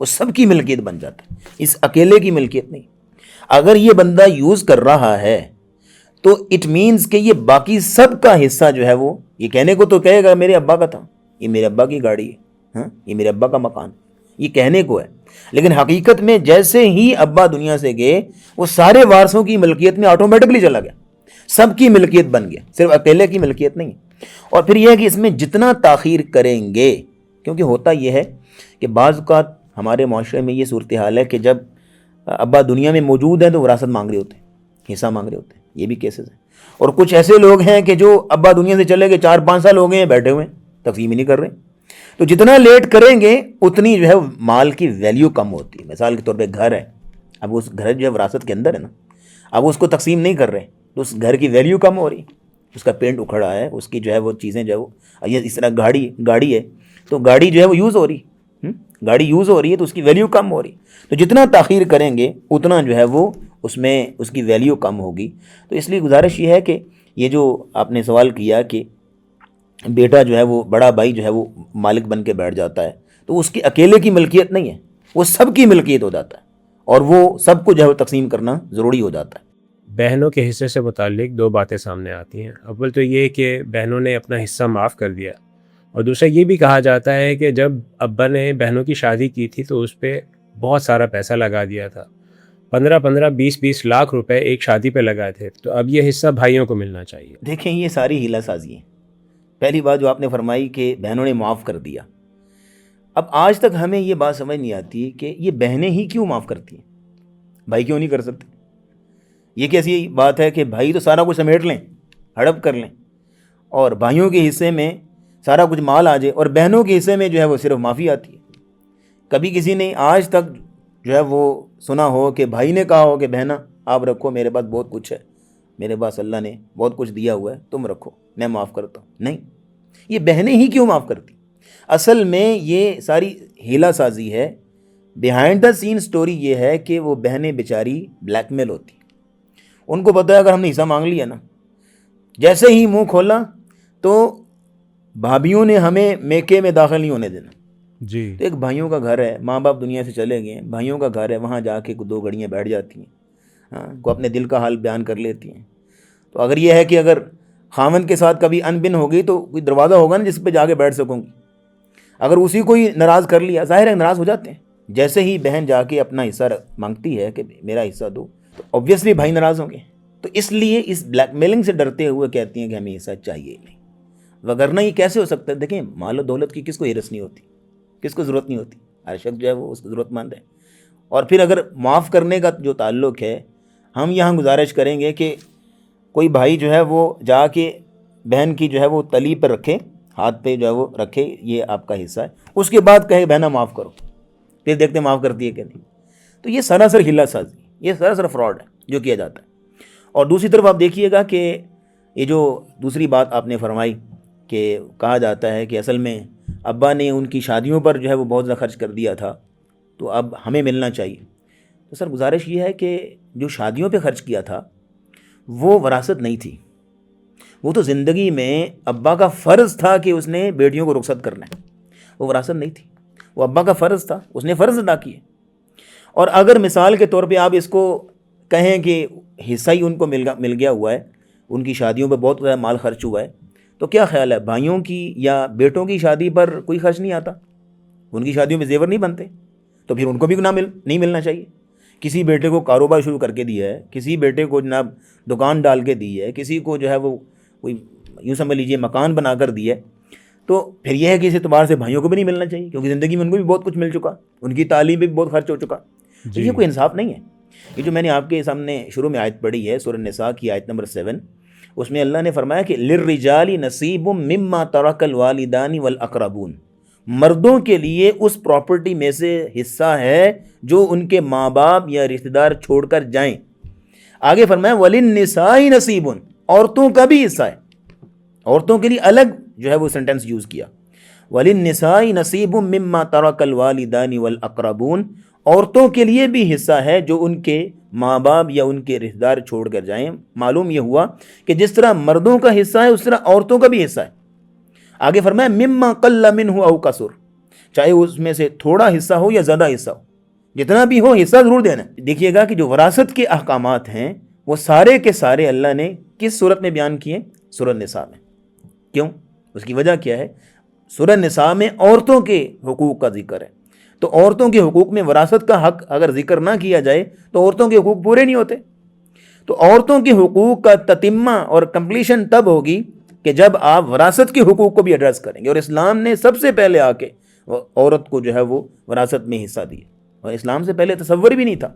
وہ سب کی ملکیت بن جاتا ہے, اس اکیلے کی ملکیت نہیں. اگر یہ بندہ یوز کر رہا ہے تو اٹ مینز کہ یہ باقی سب کا حصہ جو ہے وہ, یہ کہنے کو تو کہے گا میرے ابا کا تھا, یہ میرے ابا کی گاڑی ہے, ہاں یہ میرے ابا کا مکان, یہ کہنے کو ہے. لیکن حقیقت میں جیسے ہی ابا دنیا سے گئے, وہ سارے وارثوں کی ملکیت میں آٹومیٹکلی چلا گیا, سب کی ملکیت بن گیا, صرف اکیلے کی ملکیت نہیں. اور پھر یہ ہے کہ اس میں جتنا تاخیر کریں گے, کیونکہ ہوتا یہ ہے کہ بعض اوقات ہمارے معاشرے میں یہ صورتحال ہے کہ جب ابا دنیا میں موجود ہیں تو وراثت مانگ رہے ہوتے ہیں, حصہ مانگ رہے ہوتے ہیں, یہ بھی کیسز ہیں. اور کچھ ایسے لوگ ہیں کہ جو ابا دنیا سے چلے گئے, 4-5 سال ہو گئے ہیں, بیٹھے ہوئے ہیں, تقسیم ہی نہیں کر رہے. تو جتنا لیٹ کریں گے اتنی جو ہے مال کی ویلیو کم ہوتی ہے. مثال کے طور پہ گھر ہے, اب اس گھر جو ہے وراثت کے اندر ہے نا, اب اس کو تقسیم نہیں کر رہے تو اس گھر کی ویلیو کم ہو رہی, اس کا پینٹ اکھڑا ہے, اس کی جو ہے وہ چیزیں جو ہے وہ, اس طرح گاڑی ہے تو گاڑی جو ہے وہ یوز ہو رہی, گاڑی یوز ہو رہی ہے تو اس کی ویلیو کم ہو رہی. تو جتنا تاخیر کریں گے اتنا جو ہے وہ اس میں اس کی ویلیو کم ہوگی. تو اس لیے گزارش یہ ہے کہ یہ جو آپ نے سوال کیا کہ بیٹا جو ہے وہ, بڑا بھائی جو ہے وہ مالک بن کے بیٹھ جاتا ہے, تو اس کی اکیلے کی ملکیت نہیں ہے, وہ سب کی ملکیت ہو جاتا ہے, اور وہ سب کو جو ہے وہ تقسیم کرنا ضروری ہو جاتا ہے. بہنوں کے حصے سے متعلق 2 باتیں سامنے آتی ہیں. اول تو یہ کہ بہنوں نے اپنا حصہ معاف کر دیا, اور دوسرا یہ بھی کہا جاتا ہے کہ جب ابا نے بہنوں کی شادی کی تھی تو اس پہ بہت سارا پیسہ لگا دیا تھا, 15-20 لاکھ روپے ایک شادی پہ لگائے تھے, تو اب یہ حصہ بھائیوں کو ملنا چاہیے. دیکھیں, یہ ساری ہیلا سازی ہے. پہلی بات جو آپ نے فرمائی کہ بہنوں نے معاف کر دیا, اب آج تک ہمیں یہ بات سمجھ نہیں آتی کہ یہ بہنیں ہی کیوں معاف کرتی ہیں, بھائی کیوں نہیں کر سکتے. یہ کیسی بات ہے کہ بھائی تو سارا کچھ سمیٹ لیں, ہڑپ کر لیں, اور بھائیوں کے حصے میں سارا کچھ مال آ جائے, اور بہنوں کے حصے میں جو ہے وہ صرف معافی آتی ہے. کبھی کسی نے آج تک جو ہے وہ سنا ہو کہ بھائی نے کہا ہو کہ بہنا آپ رکھو, میرے پاس بہت کچھ ہے, میرے پاس اللہ نے بہت کچھ دیا ہوا ہے, تم رکھو, میں معاف کرتا ہوں. نہیں, یہ بہنیں ہی کیوں معاف کرتی. اصل میں یہ ساری ہیلا سازی ہے. بیہائنڈ دا سین سٹوری یہ ہے کہ وہ بہنیں بیچاری بلیک میل ہوتی, ان کو پتہ ہے اگر ہم نے حصہ مانگ لیا نا, جیسے ہی منہ کھولا تو بھابھیوں نے ہمیں میکے میں داخل نہیں ہونے دینا. جی, تو ایک بھائیوں کا گھر ہے, ماں باپ دنیا سے چلے گئے, بھائیوں کا گھر ہے, وہاں جا کے 2 گھڑیاں بیٹھ جاتی ہیں, ہاں, کو اپنے دل کا حال بیان کر لیتی ہیں. تو اگر یہ ہے کہ اگر خاوند کے ساتھ کبھی ان بن ہوگی تو کوئی دروازہ ہوگا نا جس پہ جا کے بیٹھ سکوں گی. اگر اسی کو ہی ناراض کر لیا, ظاہر ہے ناراض ہو جاتے ہیں. جیسے ہی بہن جا کے اپنا حصہ مانگتی ہے کہ میرا حصہ دو, تو obviously بھائی ناراض ہوں گے. تو اس لیے اس بلیک میلنگ سے ڈرتے ہوئے کہتی ہیں کہ ہمیں حصہ چاہیے ہی نہیں, وگرنہ یہ کیسے ہو سکتا ہے. دیکھیں, مال و دولت کی کس کو ہرس نہیں ہوتی, کس کو ضرورت نہیں ہوتی. ہر شخص جو ہے وہ اس کو ضرورت مند ہے. اور پھر اگر معاف کرنے کا جو تعلق ہے، ہم یہاں گزارش کریں گے کہ کوئی بھائی جو ہے وہ جا کے بہن کی جو ہے وہ تلی پر رکھے، ہاتھ پہ جو ہے وہ رکھے، یہ آپ کا حصہ ہے، اس کے بعد کہے بہنا معاف کرو، پھر دیکھتے معاف کرتی ہے کہ نہیں. تو یہ سراسر ہلا سازی، یہ سراسر فراڈ ہے جو کیا جاتا ہے. اور دوسری طرف آپ دیکھیے گا کہ یہ جو دوسری بات آپ نے فرمائی کہ کہا جاتا ہے کہ اصل میں ابا نے ان کی شادیوں پر جو ہے وہ بہت زیادہ خرچ کر دیا تھا تو اب ہمیں ملنا چاہیے. تو سر گزارش یہ ہے کہ جو شادیوں پہ خرچ کیا تھا وہ وراثت نہیں تھی، وہ تو زندگی میں ابا کا فرض تھا کہ اس نے بیٹیوں کو رخصت کرنا ہے، وہ وراثت نہیں تھی، وہ ابا کا فرض تھا، اس نے فرض ادا کیے. اور اگر مثال کے طور پہ آپ اس کو کہیں کہ حصہ ہی ان کو مل گیا ہوا ہے، ان کی شادیوں پہ بہت زیادہ مال خرچ ہوا ہے، تو کیا خیال ہے بھائیوں کی یا بیٹوں کی شادی پر کوئی خرچ نہیں آتا؟ ان کی شادیوں میں زیور نہیں بنتے؟ تو پھر ان کو بھی نہیں ملنا چاہیے. کسی بیٹے کو کاروبار شروع کر کے دیا ہے، کسی بیٹے کو جناب دکان ڈال کے دی ہے، کسی کو جو ہے وہ کوئی یوں سمجھ لیجیے مکان بنا کر دی ہے، تو پھر یہ ہے کہ اس اعتبار سے بھائیوں کو بھی نہیں ملنا چاہیے، کیونکہ زندگی میں ان کو بھی بہت کچھ مل چکا، ان کی تعلیم پہ بھی بہت خرچ ہو چکا. تو یہ کوئی انصاف نہیں ہے. یہ جو میں نے آپ کے سامنے شروع میں آیت پڑھی ہے سورہ النساء کی آیت نمبر 7، اس میں اللہ نے فرمایا کہ للرجال نصیب مما ترک الوالدان والاقربون، مردوں کے لیے اس پراپرٹی میں سے حصہ ہے جو ان کے ماں باپ یا رشتہ دار چھوڑ کر جائیں. آگے فرمایا وللنساء نصیب، عورتوں کا بھی حصہ ہے، عورتوں کے لیے الگ جو ہے وہ سینٹنس یوز کیا، وللنساء نصیب مما ترک الوالدان والاقربون، عورتوں کے لیے بھی حصہ ہے جو ان کے ماں باپ یا ان کے رشتہ دار چھوڑ کر جائیں. معلوم یہ ہوا کہ جس طرح مردوں کا حصہ ہے اس طرح عورتوں کا بھی حصہ ہے. آگے فرمایا مما قل منہ او کثر، چاہے اس میں سے تھوڑا حصہ ہو یا زیادہ حصہ ہو، جتنا بھی ہو حصہ ضرور دینا. دیکھیے گا کہ جو وراثت کے احکامات ہیں وہ سارے کے سارے اللہ نے کس صورت میں بیان کیے؟ سورہ النساء میں. کیوں؟ اس کی وجہ کیا ہے؟ سورہ النساء میں عورتوں کے حقوق کا ذکر ہے، تو عورتوں کے حقوق میں وراثت کا حق اگر ذکر نہ کیا جائے تو عورتوں کے حقوق پورے نہیں ہوتے. تو عورتوں کے حقوق کا تتمہ اور کمپلیشن تب ہوگی کہ جب آپ وراثت کے حقوق کو بھی ایڈریس کریں گے. اور اسلام نے سب سے پہلے آ کے عورت کو جو ہے وہ وراثت میں حصہ دیا، اور اسلام سے پہلے تصور بھی نہیں تھا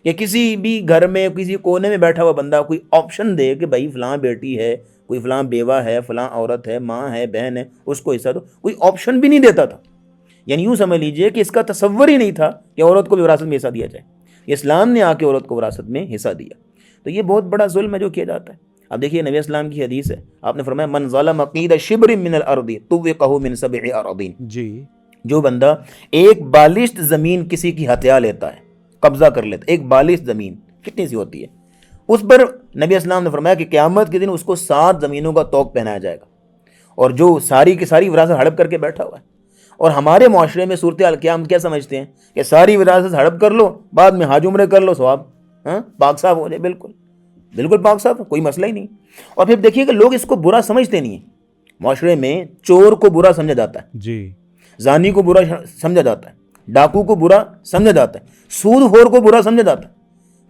کہ کسی بھی گھر میں کسی کونے میں بیٹھا ہوا بندہ کوئی آپشن دے کہ بھائی فلاں بیٹی ہے، کوئی فلاں بیوہ ہے، فلاں عورت ہے، ماں ہے، بہن ہے، اس کو حصہ دو. کوئی آپشن بھی نہیں دیتا تھا. یعنی یوں سمجھ لیجئے کہ اس کا تصور ہی نہیں تھا کہ عورت کو بھی وراثت میں حصہ دیا جائے. اسلام نے آ کے عورت کو وراثت میں حصہ دیا. تو یہ بہت بڑا ظلم ہے جو کیا جاتا ہے. اب دیکھیے نبی اسلام کی حدیث ہے، آپ نے فرمایا من ظلم قید شبر من الارض طوقہ من 7 اراضین. جی، جو بندہ ایک بالشت زمین کسی کی ہتھیا لیتا ہے، قبضہ کر لیتا ہے، ایک بالشت زمین کتنی سی ہوتی ہے، اس پر نبی اسلام نے فرمایا کہ قیامت کے دن اس کو 7 زمینوں کا طوق پہنایا جائے گا، اور جو ساری کی ساری وراثت ہڑپ کر کے بیٹھا ہوا ہے. اور ہمارے معاشرے میں صورتحال کیا ہم کیا سمجھتے ہیں کہ ساری وراثت ہڑپ کر لو، بعد میں حج عمرے کر لو، ثواب پاک صاف ہو جائے. بالکل پاک صاف، کوئی مسئلہ ہی نہیں. اور پھر دیکھیے کہ لوگ اس کو برا سمجھتے نہیں ہیں. معاشرے میں چور کو برا سمجھا جاتا ہے، جی، زانی کو برا سمجھا جاتا ہے، ڈاکو کو برا سمجھا جاتا ہے، سود خور کو برا سمجھا جاتا ہے.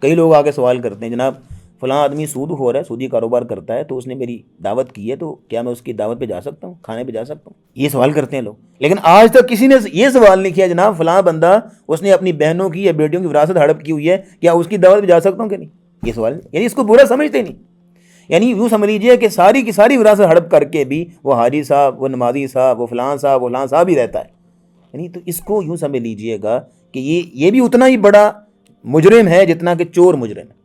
کئی لوگ آگے سوال کرتے ہیں جناب فلاں آدمی سود خور ہے، سودی کاروبار کرتا ہے، تو اس نے میری دعوت کی ہے، تو کیا میں اس کی دعوت پہ جا سکتا ہوں، کھانے پہ جا سکتا ہوں؟ یہ سوال کرتے ہیں لوگ. لیکن آج تک کسی نے یہ سوال نہیں کیا جناب فلاں بندہ اس نے اپنی بہنوں کی یا بیٹیوں کی وراثت ہڑپ کی ہوئی ہے، کیا اس کی دعوت پہ جا سکتا ہوں کہ نہیں؟ یہ سوال، یعنی اس کو برا سمجھتے نہیں. یعنی یوں سمجھ لیجیے کہ ساری کی ساری وراثت ہڑپ کر کے بھی وہ حاجی صاحب، وہ نمازی صاحب، وہ فلاں صاحب ہی رہتا ہے. یعنی تو اس کو یوں سمجھ لیجیے گا کہ یہ بھی اتنا ہی بڑا مجرم ہے جتنا کہ چور مجرم ہے،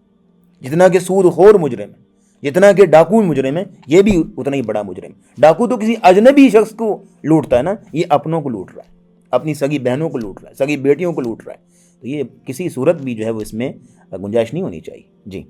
جتنا کہ سود خور مجرم ہے، جتنا کہ ڈاکو مجرم ہے، یہ بھی اتنا ہی بڑا مجرم. ڈاکو تو کسی اجنبی شخص کو لوٹتا ہے نا، یہ اپنوں کو لوٹ رہا ہے، اپنی سگی بہنوں کو لوٹ رہا ہے، سگی بیٹیوں کو لوٹ رہا ہے. تو یہ کسی صورت بھی جو ہے وہ اس میں گنجائش نہیں ہونی چاہیے. جی.